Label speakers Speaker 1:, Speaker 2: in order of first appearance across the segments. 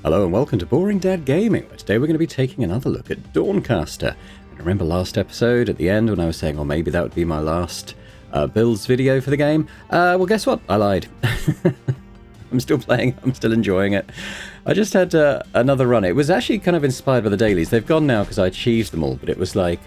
Speaker 1: Hello and welcome to Boring Dad Gaming, where today we're going to be taking another look at Dawncaster. And remember last episode at the end when I was saying, oh, maybe that would be my last builds video for the game? Well, guess what? I lied. I'm still playing, I'm still enjoying it. I just had another run. It was actually kind of inspired by the dailies. They've gone now because I achieved them all, but it was like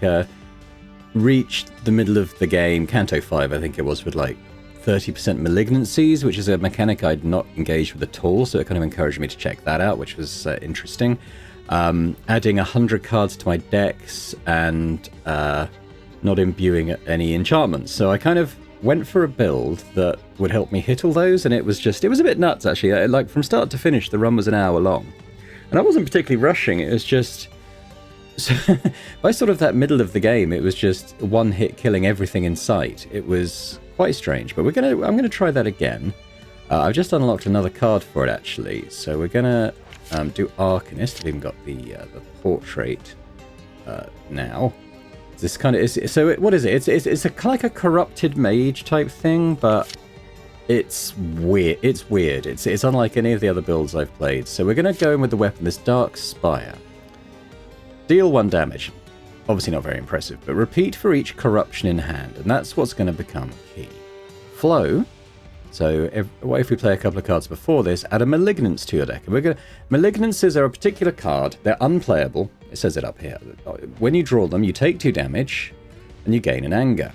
Speaker 1: reached the middle of the game, Canto 5 I think it was, with like 30% malignancies, which is a mechanic I'd not engaged with at all, so it kind of encouraged me to check that out, which was interesting. Adding 100 cards to my decks and not imbuing any enchantments. So I kind of went for a build that would help me hit all those, and it was a bit nuts actually. Like from start to finish, the run was an hour long. And I wasn't particularly rushing, it was just... So, by sort of that middle of the game, it was just one hit killing everything in sight. It was quite strange, but I'm gonna try that again. I've just unlocked another card for it actually, so we're gonna do Arcanist. I've even got the portrait now. This kind of is so. What is it? It's like a corrupted mage type thing, but it's weird. It's weird. It's unlike any of the other builds I've played. So we're gonna go in with the weapon, this Dark Spire. Deal 1 damage. Obviously not very impressive, but repeat for each corruption in hand, and that's what's going to become key. Flow. So what if we play a couple of cards before this, add a Malignance to your deck. And Malignances are a particular card. They're unplayable. It says it up here. When you draw them, you take 2 damage, and you gain an Anger.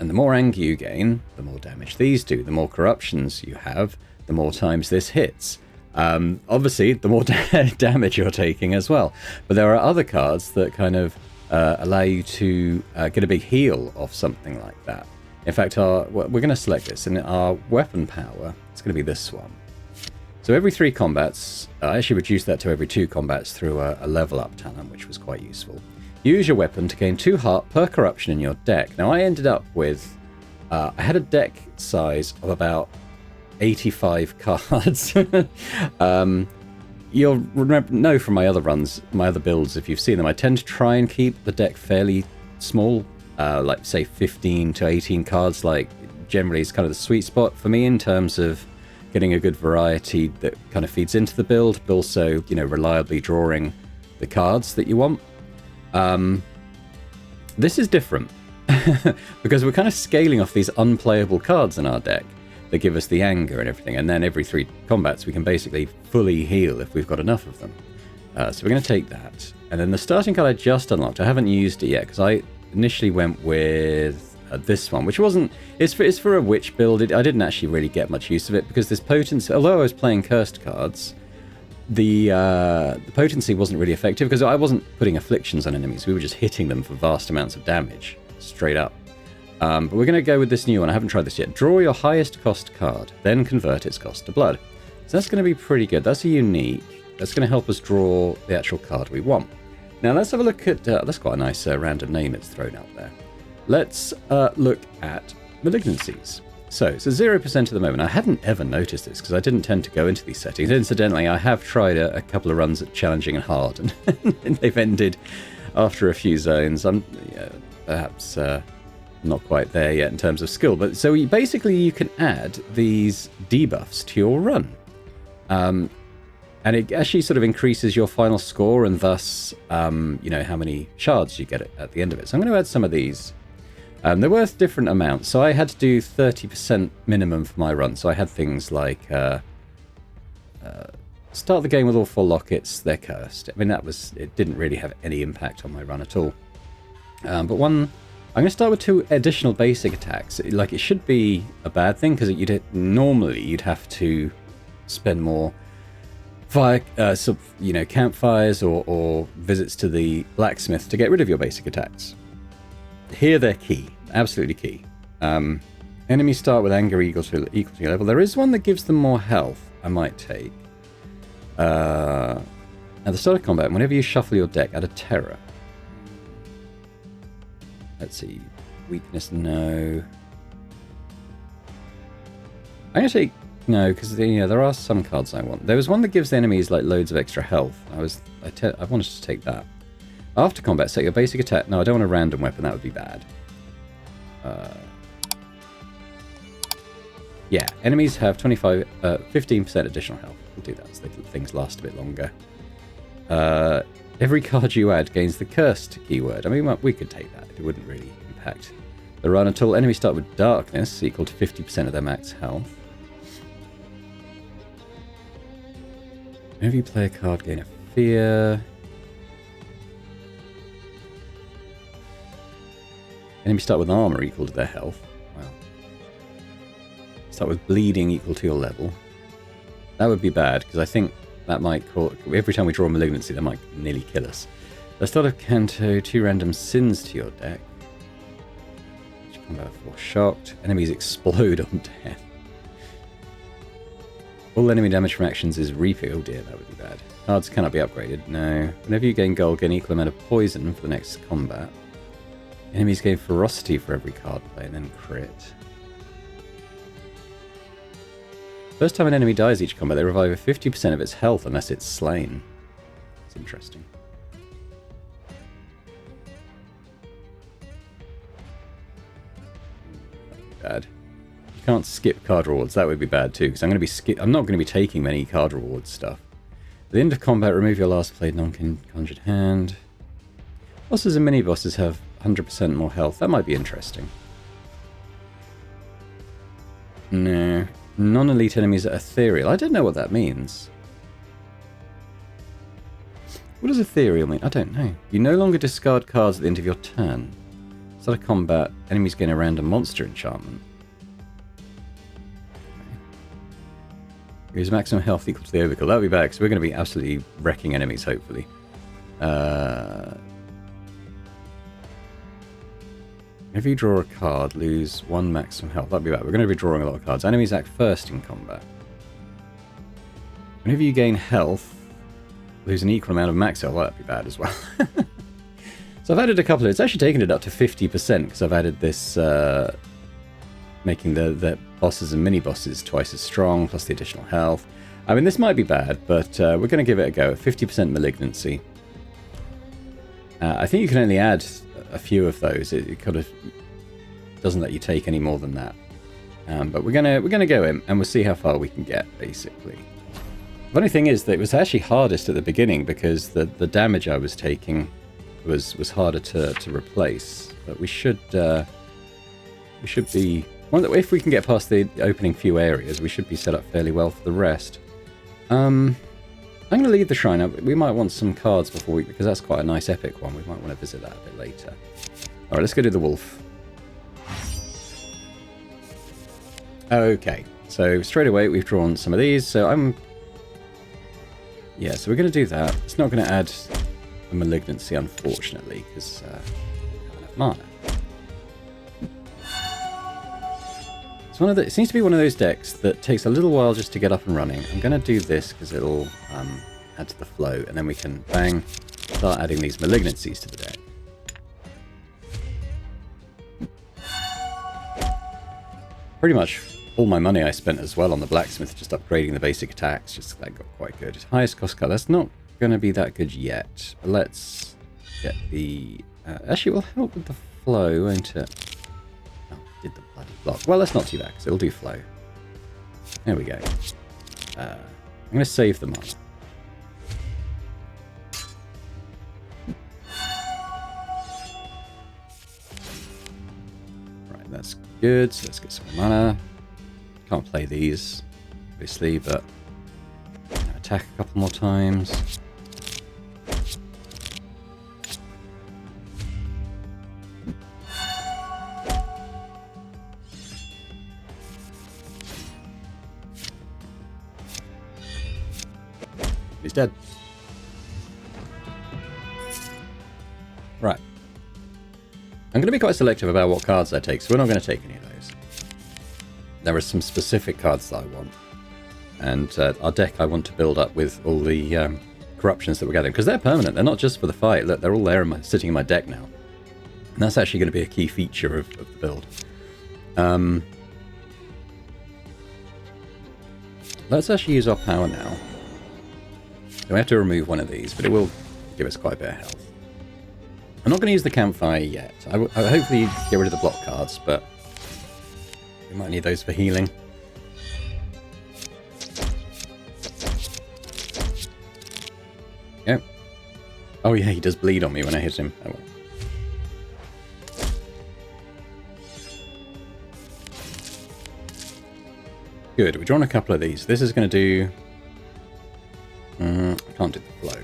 Speaker 1: And the more anger you gain, the more damage these do. The more corruptions you have, the more times this hits. Obviously, the more damage you're taking as well. But there are other cards that kind of allow you to get a big heal off something like that. In fact, we're going to select this, and our weapon power, it's going to be this one. So every 3 combats, I actually reduced that to every 2 combats through a level up talent, which was quite useful. Use your weapon to gain 2 heart per corruption in your deck. Now, I ended up with, I had a deck size of about 85 cards. You'll know from my other runs, my other builds, if you've seen them, I tend to try and keep the deck fairly small, like say 15 to 18 cards, like generally is kind of the sweet spot for me in terms of getting a good variety that kind of feeds into the build, but also, you know, reliably drawing the cards that you want. This is different because we're kind of scaling off these unplayable cards in our deck that give us the anger and everything, and then every 3 combats we can basically fully heal if we've got enough of them. So we're going to take that, and then the starting card I just unlocked, I haven't used it yet because I initially went with this one, which wasn't, it's for a witch build. I didn't actually really get much use of it because this potency, although I was playing cursed cards, the potency wasn't really effective because I wasn't putting afflictions on enemies, we were just hitting them for vast amounts of damage straight up. But we're going to go with this new one. I haven't tried this yet. Draw your highest cost card, then convert its cost to blood. So that's going to be pretty good. That's a unique. That's going to help us draw the actual card we want. Now let's have a look at... that's quite a nice random name it's thrown out there. Let's look at malignancies. So it's a 0% at the moment. I hadn't ever noticed this because I didn't tend to go into these settings. Incidentally, I have tried a couple of runs at challenging and hard, and they've ended after a few zones. I'm perhaps... not quite there yet in terms of skill, but so basically you can add these debuffs to your run, and it actually sort of increases your final score and thus you know how many shards you get at the end of it. So I'm going to add some of these. They're worth different amounts, so I had to do 30% minimum for my run. So I had things like start the game with all 4 lockets, they're cursed. I mean, it didn't really have any impact on my run at all. But I'm going to start with 2 additional basic attacks. Like, it should be a bad thing, because normally you'd have to spend more fire, campfires or visits to the blacksmith to get rid of your basic attacks. Here they're key, absolutely key. Enemies start with anger equal to your level. There is one that gives them more health I might take. At the start of combat, whenever you shuffle your deck, add a terror. Let's see. Weakness, no. I'm going to take no, because there are some cards I want. There was one that gives the enemies like loads of extra health. I wanted to take that. After combat, set your basic attack. No, I don't want a random weapon. That would be bad. Yeah, enemies have 15% additional health. We'll do that so things last a bit longer. Every card you add gains the cursed keyword. I mean, we could take that. It wouldn't really impact the run at all. Enemies start with darkness, equal to 50% of their max health. Whenever you play a card, gain a fear. Enemies start with armor equal to their health. Wow. Start with bleeding equal to your level. That would be bad, because I think that might cause... Every time we draw a malignancy, that might nearly kill us. Let's start of Canto, 2 random sins to your deck. Combat for shocked. Enemies explode on death. All enemy damage from actions is refill. Oh dear, that would be bad. Cards cannot be upgraded. No. Whenever you gain gold, gain equal amount of poison for the next combat. Enemies gain ferocity for every card play, and then crit. First time an enemy dies each combat, they revive 50% of its health unless it's slain. It's interesting. Bad. You can't skip card rewards. That would be bad too, because I'm not going to be taking many card rewards stuff. At the end of combat, remove your last played non-conjured hand. Bosses and mini-bosses have 100% more health. That might be interesting. No. Non-elite enemies are ethereal. I don't know what that means. What does ethereal mean? I don't know. You no longer discard cards at the end of your turn. Start a combat, enemies gain a random monster enchantment. Use maximum health equal to the overkill. That would be bad, because we're going to be absolutely wrecking enemies, hopefully. If you draw a card, lose 1 maximum health. That'd be bad. We're going to be drawing a lot of cards. Enemies act first in combat. Whenever you gain health, lose an equal amount of max health. That'd be bad as well. So I've added a couple of... It's actually taken it up to 50%, because I've added this... making the bosses and mini-bosses twice as strong, plus the additional health. I mean, this might be bad, but we're going to give it a go. 50% malignancy. I think you can only add a few of those. It kind of doesn't let you take any more than that. But we're gonna go in, and we'll see how far we can get, basically. The funny thing is that it was actually hardest at the beginning, because the damage I was taking was harder to replace. But we should be... Well, if we can get past the opening few areas, we should be set up fairly well for the rest. I'm going to leave the shrine up. We might want some cards before we... Because that's quite a nice epic one. We might want to visit that a bit later. Alright, let's go do the wolf. Okay, so straight away we've drawn some of these. So yeah, so we're going to do that. It's not going to add a malignancy, unfortunately, because I don't have enough mana. It seems to be one of those decks that takes a little while just to get up and running. I'm going to do this because it'll add to the flow, and then we can, bang, start adding these malignancies to the deck. Pretty much all my money I spent as well on the blacksmith, just upgrading the basic attacks, just that got quite good. Highest cost card, that's not going to be that good yet. But let's get the... actually, it will help with the flow, won't it? Did the bloody block. Well, that's not too bad, because it'll do flow. There we go. I'm going to save the mana. Right, that's good. So let's get some more mana. Can't play these, obviously, but attack a couple more times. He's dead. Right. I'm going to be quite selective about what cards I take, so we're not going to take any of those. There are some specific cards that I want. And our deck I want to build up with all the corruptions that we're gathering, because they're permanent. They're not just for the fight. Look, they're all there sitting in my deck now. And that's actually going to be a key feature of the build. Let's actually use our power now. So we have to remove one of these, but it will give us quite a bit of health. I'm not going to use the campfire yet. I will hopefully get rid of the block cards, but we might need those for healing. Oh yeah, he does bleed on me when I hit him. Oh well. Good, we've drawn a couple of these. This is going to do... I can't do the flow.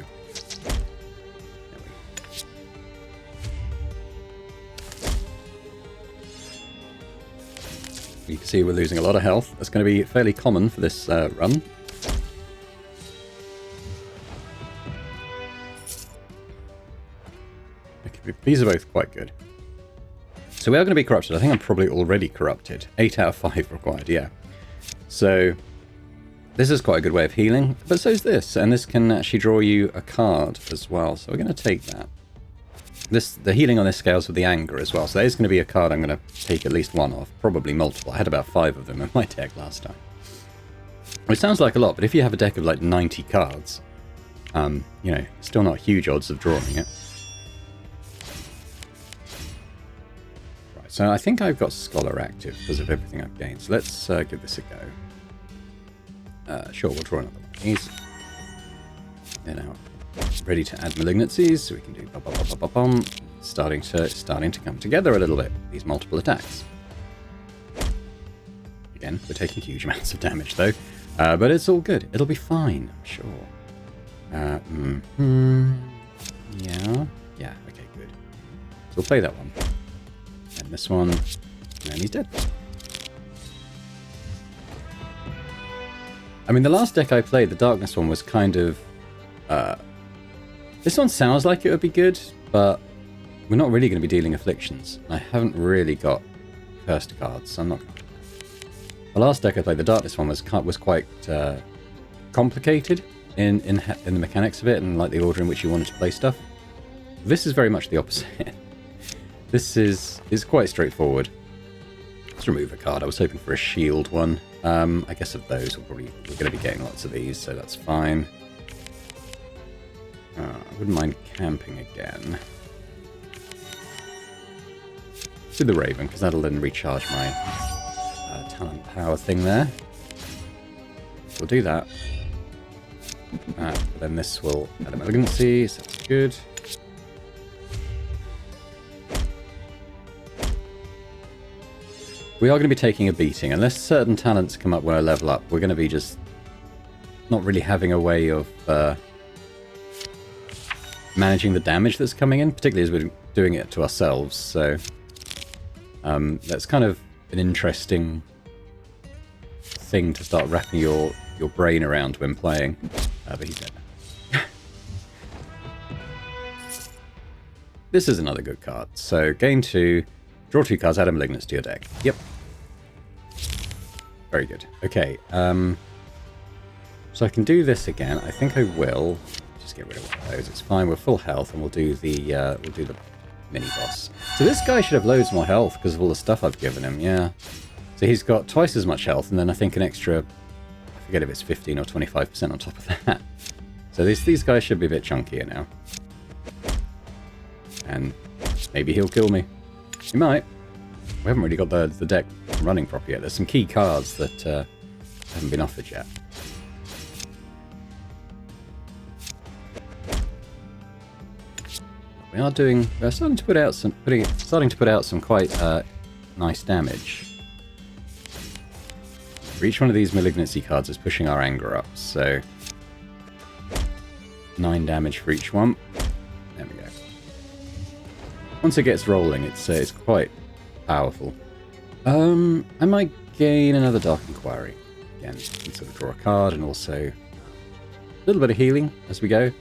Speaker 1: You can see we're losing a lot of health. That's going to be fairly common for this run. Okay, these are both quite good. So we are going to be corrupted. I think I'm probably already corrupted. 8 out of 5 required, yeah. So this is quite a good way of healing, but so is this. And this can actually draw you a card as well. So we're going to take that. The healing on this scales with the anger as well. So there's going to be a card I'm going to take at least one off. Probably multiple. I had about 5 of them in my deck last time. Which sounds like a lot, but if you have a deck of like 90 cards, you know, still not huge odds of drawing it. Right, so I think I've got Scholar active because of everything I've gained. So let's give this a go. Sure, we'll draw another one of these. Then out. Ready to add malignancies, so we can do bum. Starting to come together a little bit. These multiple attacks. Again, we're taking huge amounts of damage though, but it's all good. It'll be fine, I'm sure. Yeah. Okay, good. So we'll play that one, and this one, and then he's dead. I mean, the last deck I played, the Darkness one, was kind of. This one sounds like it would be good, but we're not really going to be dealing afflictions. I haven't really got cursed cards, so I'm not going to. The last deck I played, the Darkness one, was quite complicated in the mechanics of it and like the order in which you wanted to play stuff. This is very much the opposite. This is quite straightforward. Let's remove a card. I was hoping for a shield one. I guess of those, we're going to be getting lots of these, so that's fine. I wouldn't mind camping again. Let's do the Raven, because that'll then recharge my talent power thing there. So we'll do that. But then this will add a malignancy, so that's good. We are going to be taking a beating. Unless certain talents come up when I level up, we're going to be just not really having a way of managing the damage that's coming in, particularly as we're doing it to ourselves. So that's kind of an interesting thing to start wrapping your brain around when playing. But he's dead now. This is another good card. So gain 2, draw 2 cards, add a malignance to your deck. Yep. Very good. Okay. So I can do this again. I think I will. Just get rid of one of those. It's fine. We're full health, and we'll do the mini boss. So this guy should have loads more health because of all the stuff I've given him. Yeah. So he's got twice as much health, and then I think an extra. I forget if it's 15 or 25% on top of that. So these guys should be a bit chunkier now. And maybe he'll kill me. He might. We haven't really got the deck running properly yet. There's some key cards that haven't been offered yet. We're starting to put out some quite nice damage. For each one of these malignancy cards is pushing our anger up, so 9 damage for each one. There we go. Once it gets rolling, it's quite powerful. I might gain another Dark Inquiry again, and sort of draw a card, and also a little bit of healing as we go.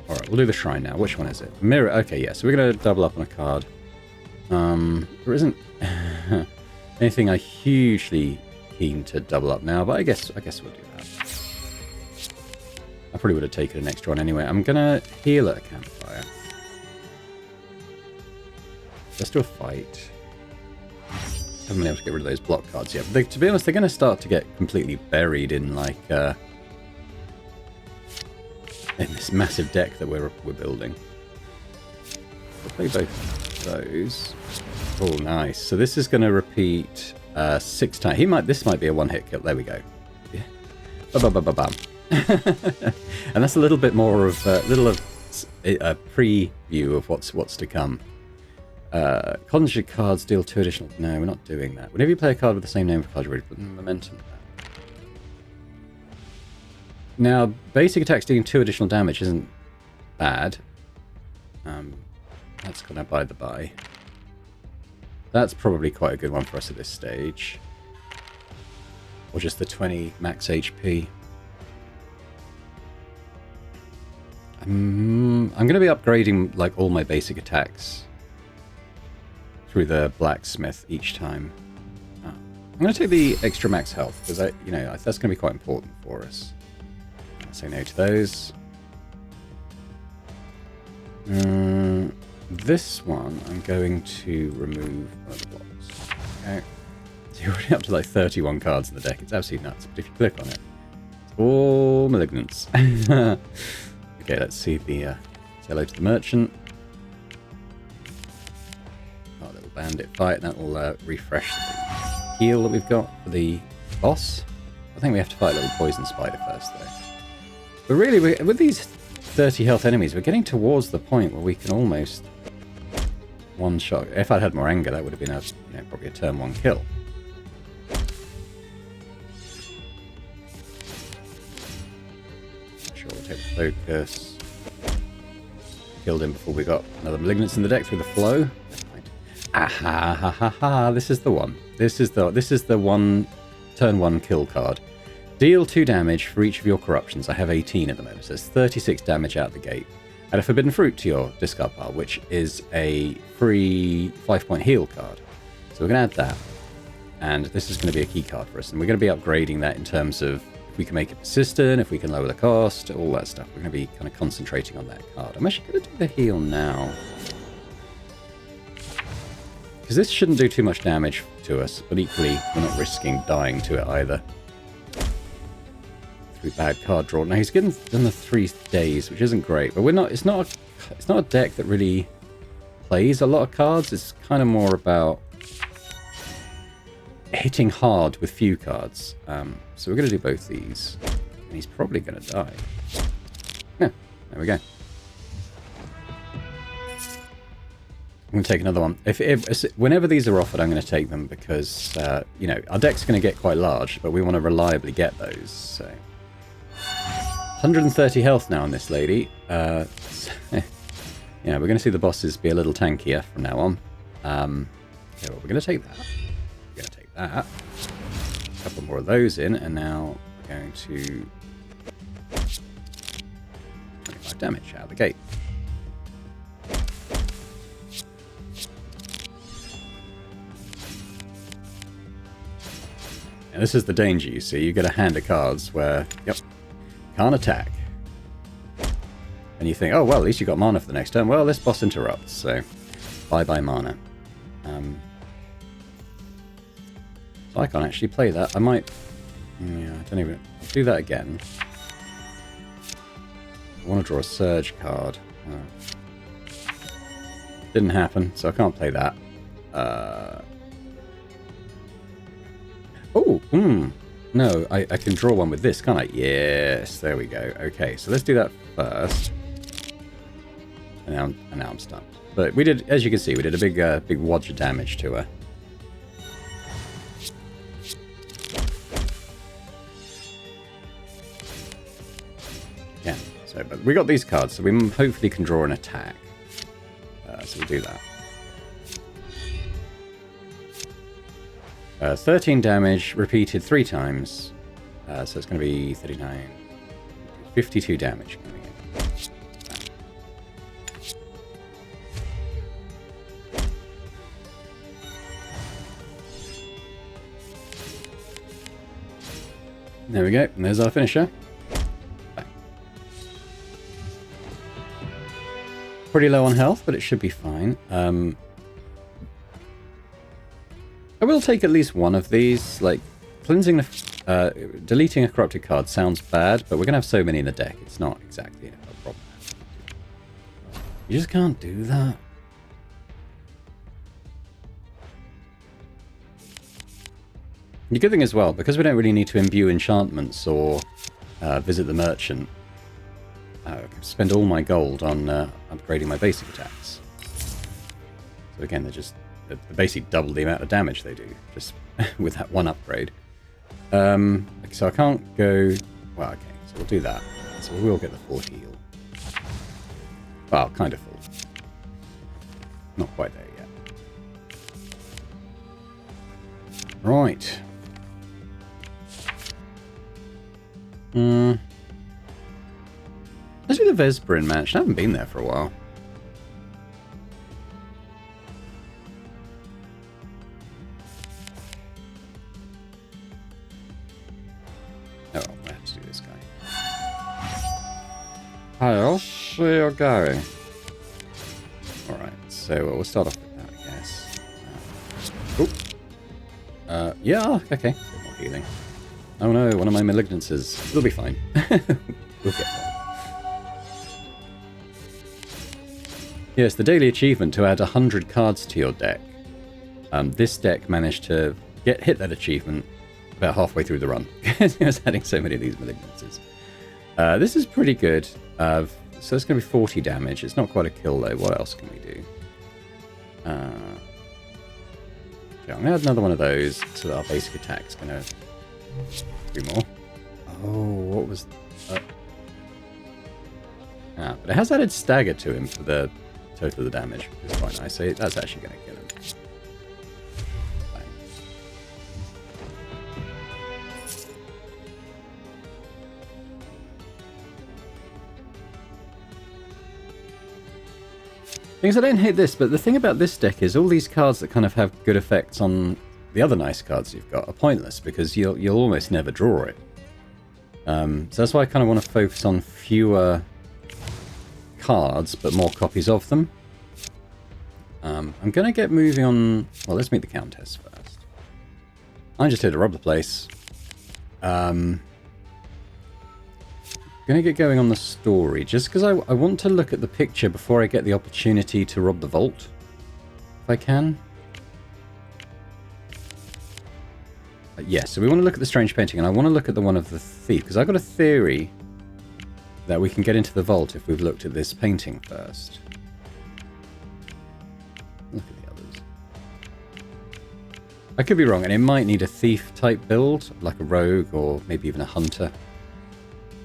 Speaker 1: Alright, we'll do the Shrine now. Which one is it? Mirror. Okay, yeah, so we're going to double up on a card. There isn't anything I'm hugely keen to double up now, but I guess we'll do that. I probably would have taken an extra one anyway. I'm going to heal at a campfire. Let's do a fight. Haven't been able to get rid of those block cards yet. But to be honest, they're going to start to get completely buried in like in this massive deck that we're building. We'll play both of those. Oh, nice. So this is going to repeat 6 times. This might be a one-hit kill. There we go. Yeah. Ba-ba-ba-ba-bam. And that's a little bit more of a preview of what's to come. Conjure cards deal 2 additional. No, we're not doing that. Whenever you play a card with the same name of card, you already put momentum. Now, basic attacks dealing 2 additional damage isn't bad. That's kind of by the by. That's probably quite a good one for us at this stage. Or just the 20 max HP. I'm going to be upgrading like all my basic attacks through the blacksmith each time. I'm going to take the extra max health because that's going to be quite important for us. I'll say no to those. This one I'm going to remove one of the blocks. Okay. So you're already up to like 31 cards in the deck. It's absolutely nuts. But if you click on it, it's all malignants. Okay, let's see the say hello to the merchant. Oh, little bandit fight. That will refresh the heal that we've got for the boss. I think we have to fight a little poison spider first, though. But really, with these 30 health enemies, we're getting towards the point where we can almost one shot. If I'd had more anger, that would have been probably a turn 1 kill. Sure, we'll take the focus. Killed him before we got another malignance in the deck through the flow. Ah ha ha ha ha! This is the one. This is the one turn 1 kill card. Deal 2 damage for each of your corruptions. I have 18 at the moment, so it's 36 damage out the gate. Add a forbidden fruit to your discard pile, which is a free 5-point heal card. So we're going to add that. And this is going to be a key card for us. And we're going to be upgrading that in terms of if we can make it persistent, if we can lower the cost, all that stuff. We're going to be kind of concentrating on that card. I'm actually going to do the heal now. Because this shouldn't do too much damage to us, but equally, we're not risking dying to it either. Bad card draw. Now he's done the 3 days, which isn't great, but it's not a deck that really plays a lot of cards. It's kind of more about hitting hard with few cards. So we're going to do both these, and he's probably going to die. Yeah, there we go. I'm going to take another one. Whenever these are offered, I'm going to take them because our deck's going to get quite large, but we want to reliably get those. So. 130 health now on this lady. Yeah, we're going to see the bosses be a little tankier from now on. Okay, well, we're going to take that. We're going to take that. A couple more of those in, and now we're going to 25 damage out of the gate. And this is the danger, you see. You get a hand of cards where, yep, can't attack. And you think, oh, well, at least you got mana for the next turn. Well, this boss interrupts, so bye-bye mana. So I can't actually play that. I might... Yeah, I don't even... I'll do that again. I want to draw a Surge card. Didn't happen, so I can't play that. No, I can draw one with this, can't I? Yes, there we go. Okay, so let's do that first. And now I'm stunned. But we did, as you can see, we did a big wodge of damage to her. Yeah, so but we got these cards, so we hopefully can draw an attack. So we'll do that. 13 damage, repeated 3 times. So it's going to be 39, 52 damage coming in. There we go, and there's our finisher. Bang. Pretty low on health, but it should be fine. I will take at least one of these. Like, cleansing the... deleting a corrupted card sounds bad, but we're going to have so many in the deck, it's not exactly a problem. You just can't do that. The good thing as well, because we don't really need to imbue enchantments or visit the merchant, spend all my gold on upgrading my basic attacks. So again, they basically double the amount of damage they do, just with that one upgrade. So I can't go... Well, okay, so we'll do that. So we will get the full heal. Well, kind of full. Not quite there yet. Right. Let's do the Vesperin match. I haven't been there for a while. Oh, well, I have to do this guy. Hi, I'll see you going. Alright, so we'll start off with that, I guess. Yeah, okay. A bit more healing. Oh no, one of my malignances. It'll be fine. We'll get there. Yes, the daily achievement to add 100 cards to your deck. This deck managed to hit that achievement about halfway through the run. It was adding so many of these malignancies. This is pretty good. So it's going to be 40 damage. It's not quite a kill though. What else can we do? Okay, I'm going to add another one of those so that our basic attack's going to do more. Oh, what was... but it has added stagger to him for the total of the damage, which is quite nice. So that's actually going to kill him. Bang. Things I don't hate this, but the thing about this deck is all these cards that kind of have good effects on the other nice cards you've got are pointless because you'll almost never draw it. So that's why I kind of want to focus on fewer cards, but more copies of them. I'm going to get moving on... Well, let's meet the Countess first. I'm just here to rob the place. Going to get going on the story, just because I want to look at the picture before I get the opportunity to rob the vault, if I can. Yes, so we want to look at the strange painting, and I want to look at the one of the thief, because I've got a theory that we can get into the vault if we've looked at this painting first. Look at the others. I could be wrong, and it might need a thief-type build, like a rogue, or maybe even a hunter.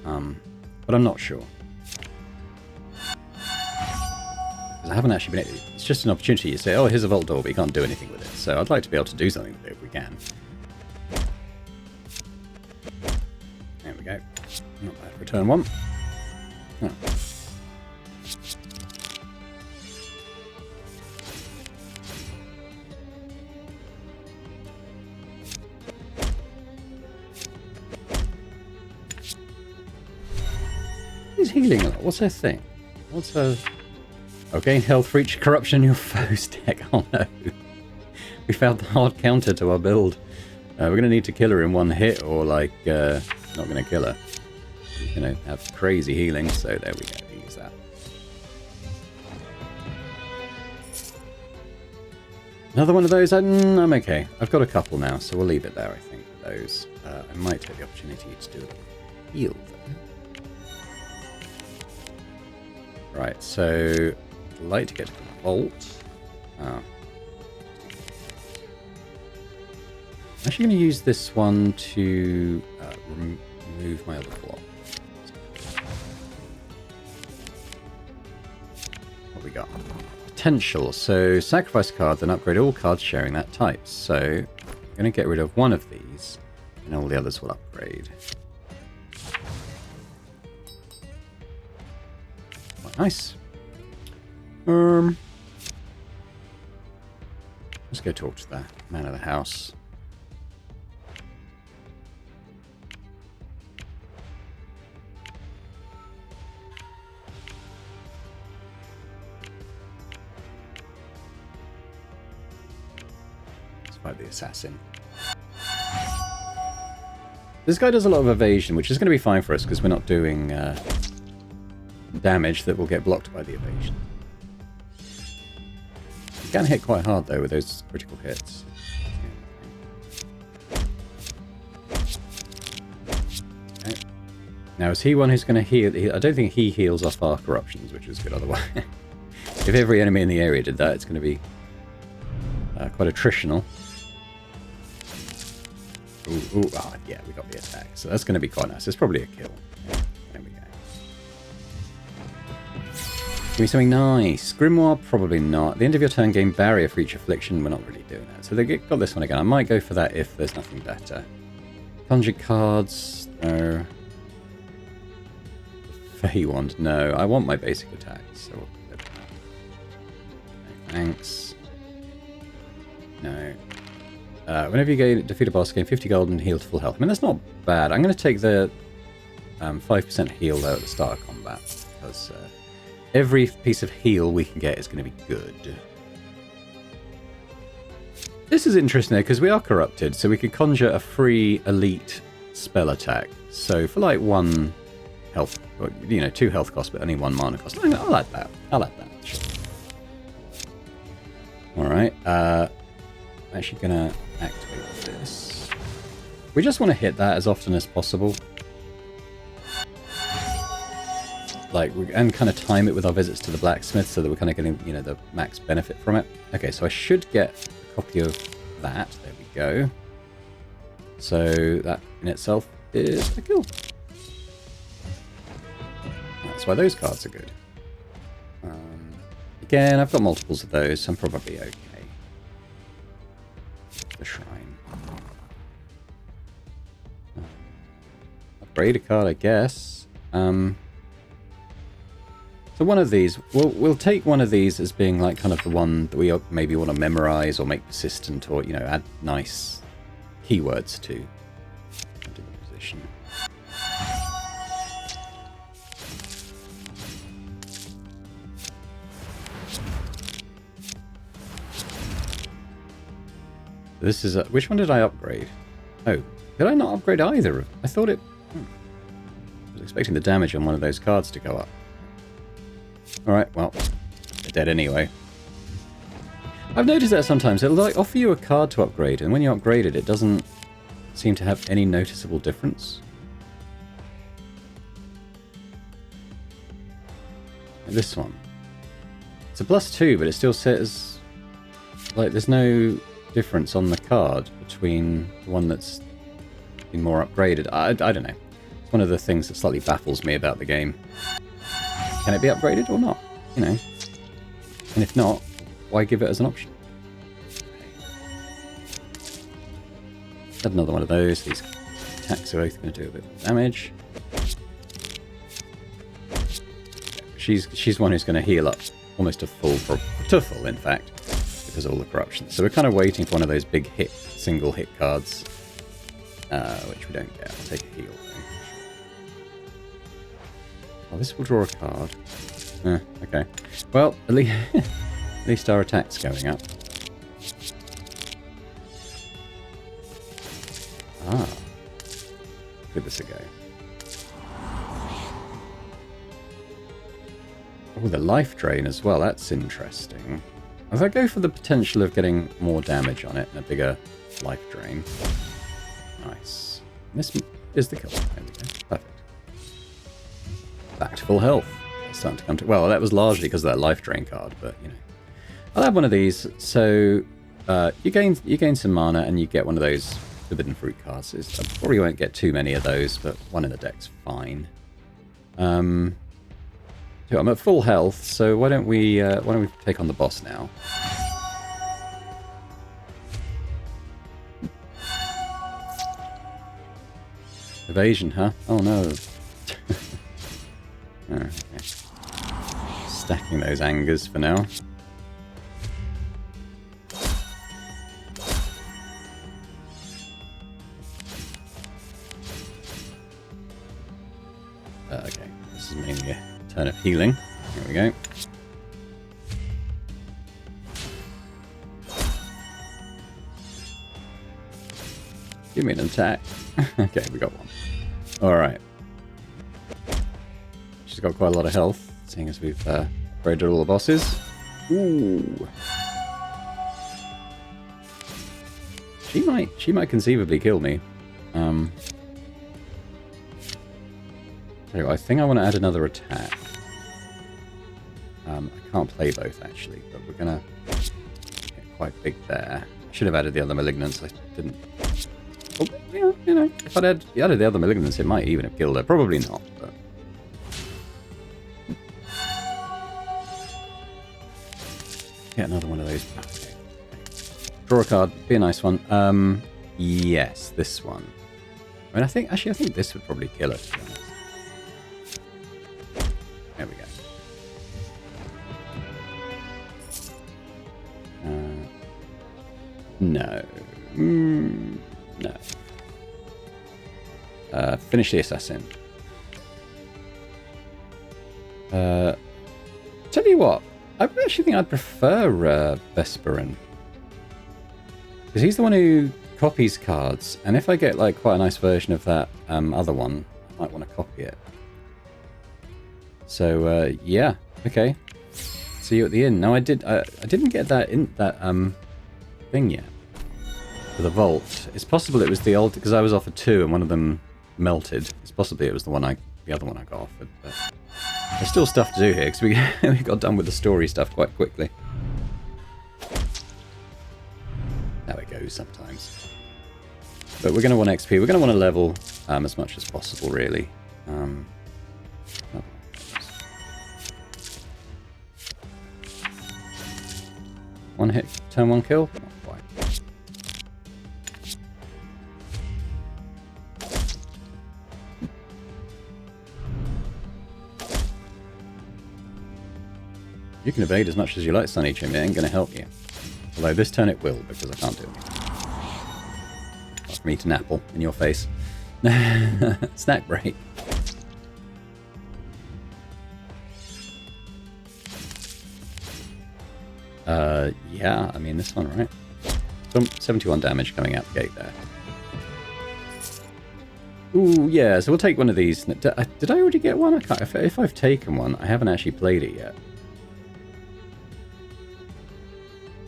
Speaker 1: But I'm not sure. Because I haven't actually been... It's just an opportunity. You say, oh, here's a vault door, but you can't do anything with it. So I'd like to be able to do something with it if we can. There we go. Not bad. Return one. Oh. He's healing a lot. What's her thing? What's her... Oh, gain health for each corruption in your foe's deck. Oh no. We found the hard counter to our build. We're going to need to kill her in one hit, or like, not going to kill her. We're going to have crazy healing, so there we go. Use that. Another one of those? I'm okay. I've got a couple now, so we'll leave it there, I think, for those. I might take the opportunity to do a heal, though. Right, so I'd like to get to the vault. Oh. I'm actually going to use this one to remove my other block. What we got? Potential. So sacrifice a card, then upgrade all cards sharing that type. So I'm going to get rid of one of these, and all the others will upgrade. Nice. Let's go talk to the man of the house. Let's fight the assassin. This guy does a lot of evasion, which is going to be fine for us because we're not doing damage that will get blocked by the evasion. You can hit quite hard though with those critical hits. Okay. Now, is he one who's going to heal? I don't think he heals off our corruptions, which is good otherwise. If every enemy in the area did that, it's going to be quite attritional. Ooh, yeah, we got the attack. So that's going to be quite nice. It's probably a kill. Yeah, there we go. Give me something nice. Grimoire, probably not. At the end of your turn, gain barrier for each affliction. We're not really doing that. So they got this one again. I might go for that if there's nothing better. Conjured cards. No. Fey wand. No. I want my basic attacks. So we'll go with that. No, thanks. No. Whenever you defeat a boss, gain 50 gold and heal to full health. I mean, that's not bad. I'm going to take the 5% heal, though, at the start of combat. Because every piece of heal we can get is going to be good. This is interesting, though, because we are corrupted. So we could conjure a free elite spell attack. So for like 1 health, or, 2 health cost, but only 1 mana cost. I like that. I like that. Sure. Alright. Actually going to activate this. We just want to hit that as often as possible. And kind of time it with our visits to the blacksmith so that we're kind of getting, the max benefit from it. Okay, so I should get a copy of that. There we go. So that in itself is a kill. That's why those cards are good. Again, I've got multiples of those, so I'm probably okay. The shrine. Upgrade a card, I guess. So one of these, we'll take one of these as being like kind of the one that we maybe want to memorize or make persistent, or add nice keywords to the position. This is which one did I upgrade? Oh, did I not upgrade either? I thought it. I was expecting the damage on one of those cards to go up. Alright, well, they're dead anyway. I've noticed that sometimes it'll offer you a card to upgrade, and when you upgrade it, it doesn't seem to have any noticeable difference. Like this one. It's a +2, but it still says there's no difference on the card between the one that's been more upgraded. I don't know. It's one of the things that slightly baffles me about the game. Can it be upgraded or not? And if not, why give it as an option? Add another one of those. These attacks are both going to do a bit more damage. She's one who's going to heal up almost to full, in fact, because of all the corruption. So we're kind of waiting for one of those big single hit cards, which we don't get. I'll take a heal. Oh, this will draw a card. Okay. Well, at least our attack's going up. Give this a go. Oh, the life drain as well. That's interesting. If I go for the potential of getting more damage on it and a bigger life drain. Nice. This is the kill. There we go. Perfect. Back to full health. It's starting to come to... Well, that was largely because of that life drain card, but, I'll have one of these. So, you gain some mana and you get one of those forbidden fruit cards. I probably won't get too many of those, but one in the deck's fine. I'm at full health, so why don't we take on the boss now? Evasion, huh? Oh no. Oh, okay. Stacking those angers for now. Okay, this is mainly a turn of healing. Here we go. Give me an attack. Okay, we got one. Alright. She's got quite a lot of health, seeing as we've upgraded all the bosses. Ooh. She might conceivably kill me. Tell you what, I think I want to add another attack. I can't play both, actually, but we're going to get quite big there. I should have added the other malignance. I didn't. Oh, yeah, you know, if I'd added the other malignance, it might even have killed her. Probably not, but... Get another one of those. Okay. Draw a card. Be a nice one. Yes, this one. I mean, I think this would probably kill her, to be honest. There we go. No. No. Finish the assassin. Tell you what, I actually think I'd prefer Vesperin. Because he's the one who copies cards, and if I get like quite a nice version of that other one, I might want to copy it. So yeah, okay. See you at the inn. No, I didn't get that thing yet. For the vault. It's possible it was the old, because I was offered 2 and one of them melted. It's possibly it was the other one I got offered, but there's still stuff to do here because we got done with the story stuff quite quickly. How it goes sometimes. But we're going to want XP. We're going to want to level as much as possible, really. One hit, turn 1 kill? Not quite. You can evade as much as you like, Sunny Chim. It ain't going to help you. Although this turn it will, because I can't do anything. Apart from eat an apple in your face. Snack break. Yeah, I mean this one, right? 71 damage coming out the gate there. Ooh, yeah, so we'll take one of these. Did I already get one? I can't. If I've taken one, I haven't actually played it yet.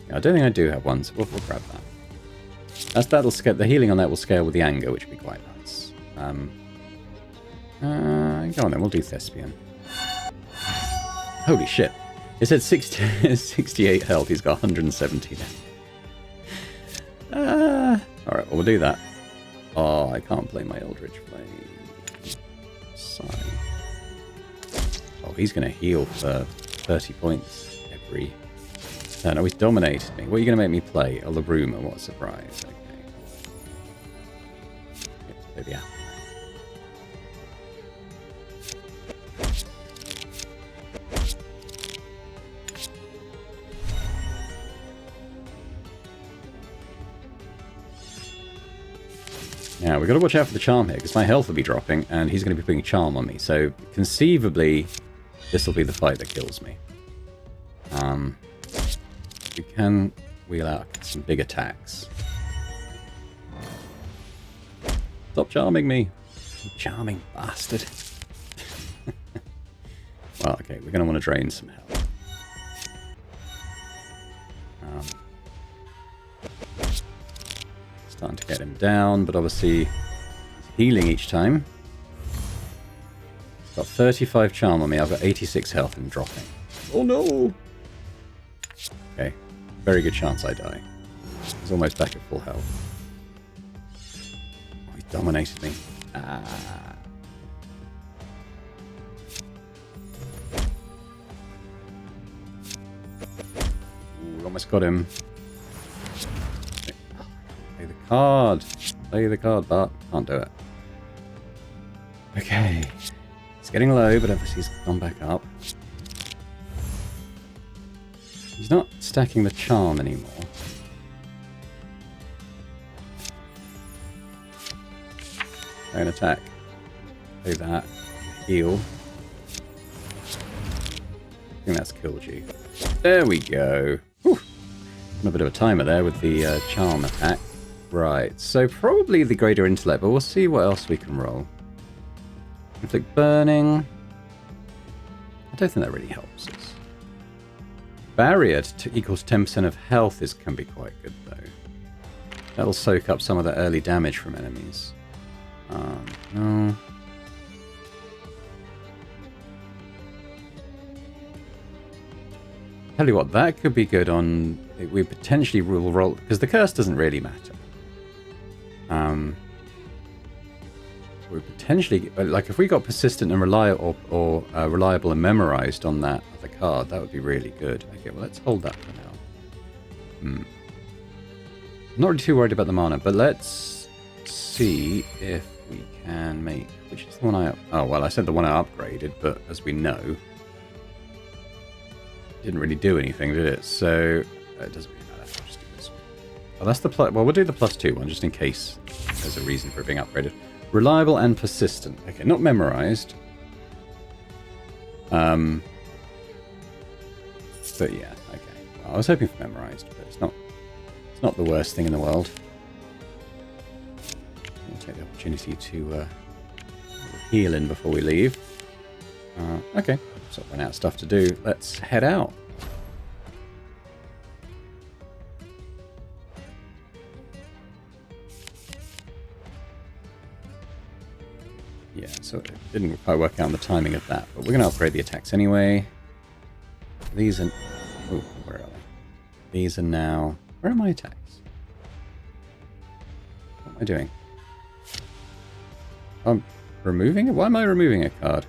Speaker 1: Yeah, I don't think I do have one, so we'll grab that. That'll scale. The healing on that will scale with the anger, which would be quite nice. Go on then, we'll do Thespian. Holy shit. It said 68 health, he's got 170 now. Alright, well, we'll do that. Oh, I can't play my Eldritch Flame. Sigh. Oh, he's going to heal for 30 points every turn. Oh, he's dominated me. What are you going to make me play? Oh, the Rumor, what a surprise. Okay. Play the apple. Now, we've got to watch out for the charm here, because my health will be dropping, and he's going to be putting charm on me. So, conceivably, this will be the fight that kills me. We can wheel out some big attacks. Stop charming me, you charming bastard. Well, okay, we're going to want to drain some health. Starting to get him down, but obviously he's healing each time. He's got 35 charm on me. I've got 86 health and dropping. Oh no! Okay, very good chance I die. He's almost back at full health. Oh, he dominated me. Ah. Ooh, almost got him. Play the card, but can't do it. Okay. It's getting low, but obviously he's gone back up. He's not stacking the charm anymore. Play an attack. Play that. Heal. I think that's killed you. There we go. Whew. A bit of a timer there with the charm attack. Right, so probably the greater intellect, but we'll see what else we can roll. Inflict burning. I don't think that really helps us. Barrier equals 10% of health can be quite good, though. That'll soak up some of the early damage from enemies. No. Tell you what, that could be good on... We potentially will roll... Because the curse doesn't really matter. We potentially... Like, if we got persistent and reliable or reliable and memorized on that other card, that would be really good. Okay, well, let's hold that for now. I'm not really too worried about the mana, but let's see if we can make... Which is the one I... Oh, well, I said the one I upgraded, but as we know... Didn't really do anything, did it? So it doesn't really matter. I'll just do this one. Oh, that's the plus. Well, we'll do the +2 one just in case there's a reason for it being upgraded. Reliable and persistent. Okay, not memorized. But yeah, okay. Well, I was hoping for memorized, but it's not the worst thing in the world. We'll take the opportunity to heal in before we leave. Okay. So run out of stuff to do. Let's head out. Yeah, so it didn't quite work out on the timing of that, but we're going to upgrade the attacks anyway. These are... Oh, where are they? These are now... Where are my attacks? What am I doing? I'm removing it? Why am I removing a card?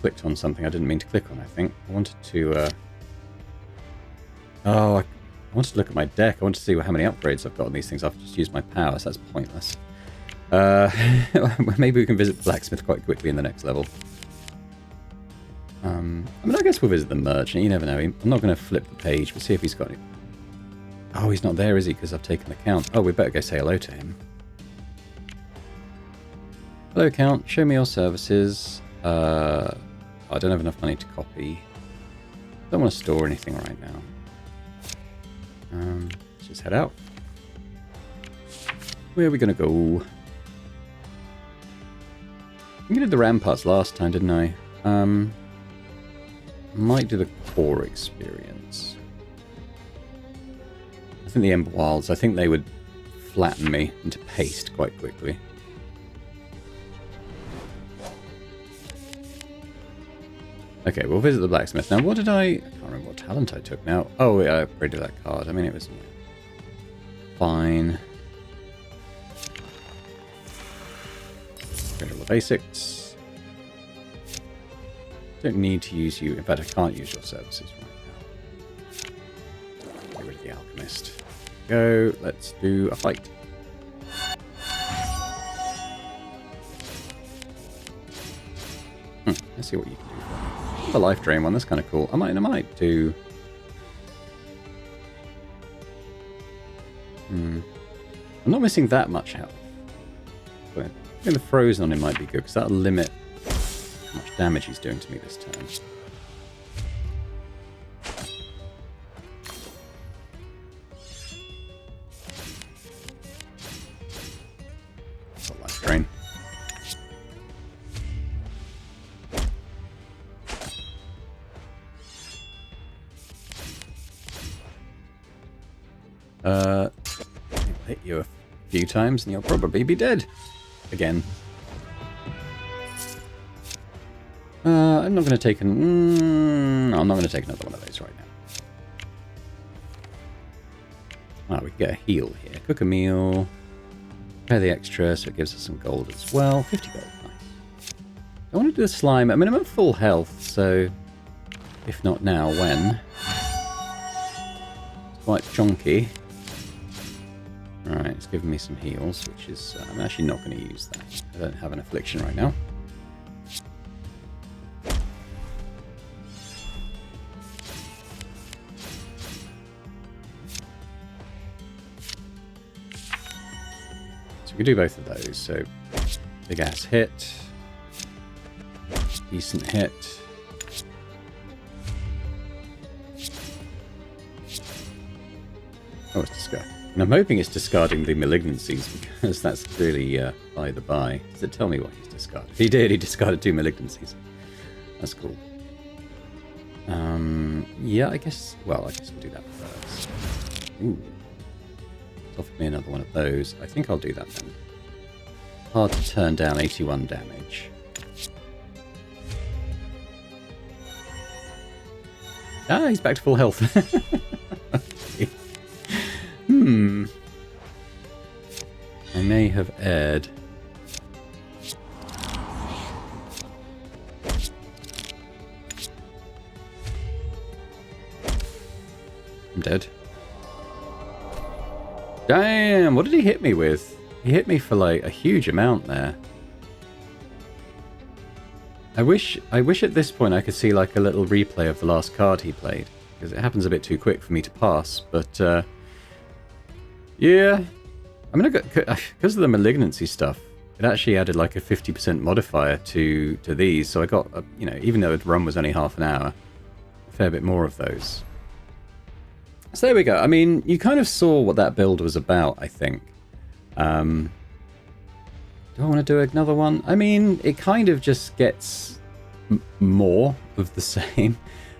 Speaker 1: Clicked on something I didn't mean to click on, I think. I wanted to... Oh, I wanted to look at my deck. I wanted to see how many upgrades I've got on these things. I've just used my power, so that's pointless. Maybe we can visit the blacksmith quite quickly in the next level. I mean, I guess we'll visit the merchant. You never know. I'm not going to flip the page, but see if he's got it. Oh, he's not there, is he? Because I've taken the count. Oh, we better go say hello to him. Hello, Count. Show me your services. I don't have enough money to copy. Don't want to store anything right now. Let's just head out. Where are we going to go? I think I did the ramparts last time, didn't I? Might do the core experience. I think the Ember Wilds, I think they would flatten me into paste quite quickly. Okay, we'll visit the blacksmith. Now, what did I can't remember what talent I took now. Oh, yeah, I upgraded that card. I mean, it was fine. Go to the basics. Don't need to use you. In fact, I can't use your services right now. Get rid of the alchemist. Go. Let's do a fight. Let's see what you can do for me. The life drain one, that's kind of cool. I might do... I'm not missing that much health. But I think the frozen on him might be good, because that'll limit how much damage he's doing to me this turn. Got life drain. Hit you a few times and you'll probably be dead. Again. I'm not going to take no, I'm not going to take another one of those right now. We can get a heal here. Cook a meal. Pay the extra so it gives us some gold as well. 50 gold, nice. I want to do the slime. I mean, I'm at full health, so if not now, when? It's quite chonky. Alright, it's giving me some heals, which is... I'm actually not going to use that. I don't have an affliction right now. So we can do both of those. So, big ass hit. Decent hit. Oh, it's disgusting. And I'm hoping it's discarding the malignancies, because that's really by the by. Does it tell me what he's discarded? He did, he discarded 2 malignancies. That's cool. Yeah, I guess we'll do that first. Ooh. It's offered me another one of those. I think I'll do that then. Hard to turn down 81 damage. Ah, he's back to full health. Okay. I may have erred. I'm dead. Damn, what did he hit me with? He hit me for like a huge amount there. I wish at this point I could see like a little replay of the last card he played, because it happens a bit too quick for me to pass. But yeah, I mean, because of the malignancy stuff, it actually added like a 50% modifier to these. So I got, you know, even though the run was only half an hour, a fair bit more of those. So there we go. I mean, you kind of saw what that build was about, I think. Do I want to do another one? I mean, it kind of just gets more of the same.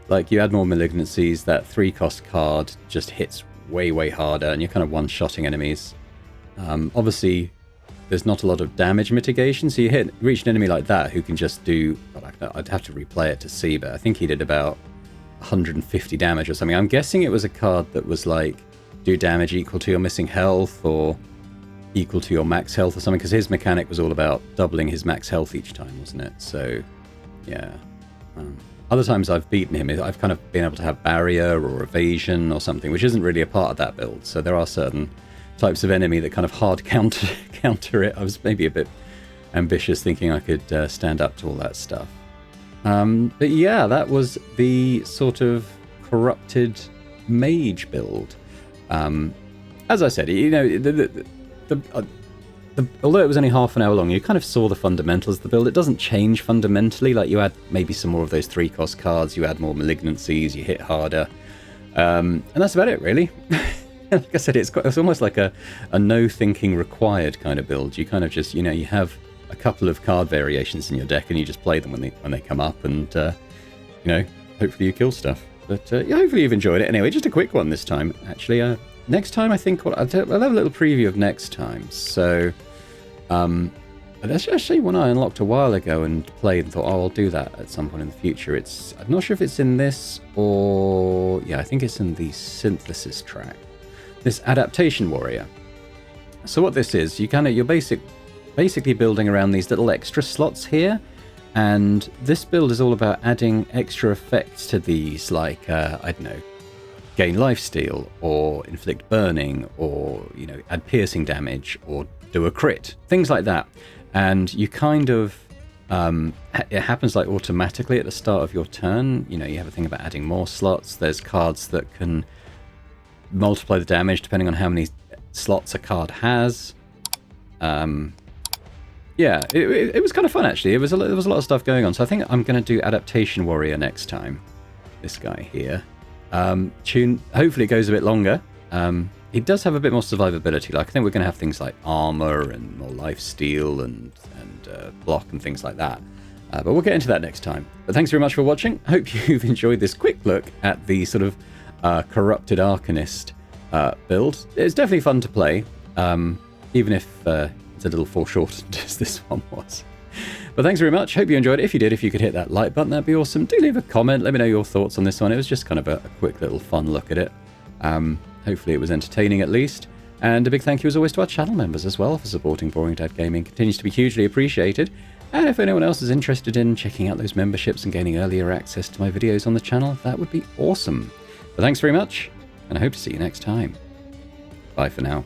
Speaker 1: Like, you add more malignancies, that 3-cost card just hits way, way harder, and you're kind of one-shotting enemies. Obviously, there's not a lot of damage mitigation, so you reach an enemy like that who can just do... God, I'd have to replay it to see, but I think he did about 150 damage or something. I'm guessing it was a card that was like, do damage equal to your missing health, or equal to your max health or something, because his mechanic was all about doubling his max health each time, wasn't it? So, yeah. Other times I've beaten him, I've kind of been able to have barrier or evasion or something, which isn't really a part of that build. So there are certain types of enemy that kind of hard counter it. I was maybe a bit ambitious thinking I could stand up to all that stuff. But yeah, that was the sort of corrupted mage build. As I said, you know, although it was only half an hour long, you kind of saw the fundamentals of the build. It doesn't change fundamentally. Like, you add maybe some more of those 3-cost cards, you add more malignancies, you hit harder, and that's about it, really. Like I said, it's almost like a no thinking required kind of build. You kind of just, you know, you have a couple of card variations in your deck, and you just play them when they come up, and you know, hopefully you kill stuff. But yeah, hopefully you've enjoyed it. Anyway, just a quick one this time, actually. Next time, I think I'll have a little preview of next time. So, that's actually one I unlocked a while ago and played and thought, oh, I'll do that at some point in the future. I'm not sure if it's in this or... Yeah, I think it's in the synthesis track. This adaptation warrior. So what this is, you're basically building around these little extra slots here. And this build is all about adding extra effects to these, like, I don't know, gain lifesteal, or inflict burning, or, you know, add piercing damage, or do a crit, things like that. And you kind of, it happens like automatically at the start of your turn. You know, you have a thing about adding more slots. There's cards that can multiply the damage depending on how many slots a card has. Yeah, it was kind of fun, actually. There was a lot of stuff going on. So I think I'm going to do Adaptation Warrior next time. This guy here. Hopefully it goes a bit longer. It does have a bit more survivability. Like, I think we're going to have things like armor and more lifesteal and block and things like that. But we'll get into that next time. But thanks very much for watching. I hope you've enjoyed this quick look at the sort of corrupted Arcanist build. It's definitely fun to play, even if it's a little foreshortened as this one was. But thanks very much. Hope you enjoyed it. If you could hit that like button, that'd be awesome. Do leave a comment. Let me know your thoughts on this one. It was just kind of a quick little fun look at it. Hopefully it was entertaining at least. And a big thank you as always to our channel members as well for supporting Boring Dad Gaming. Continues to be hugely appreciated. And if anyone else is interested in checking out those memberships and gaining earlier access to my videos on the channel, that would be awesome. But thanks very much, and I hope to see you next time. Bye for now.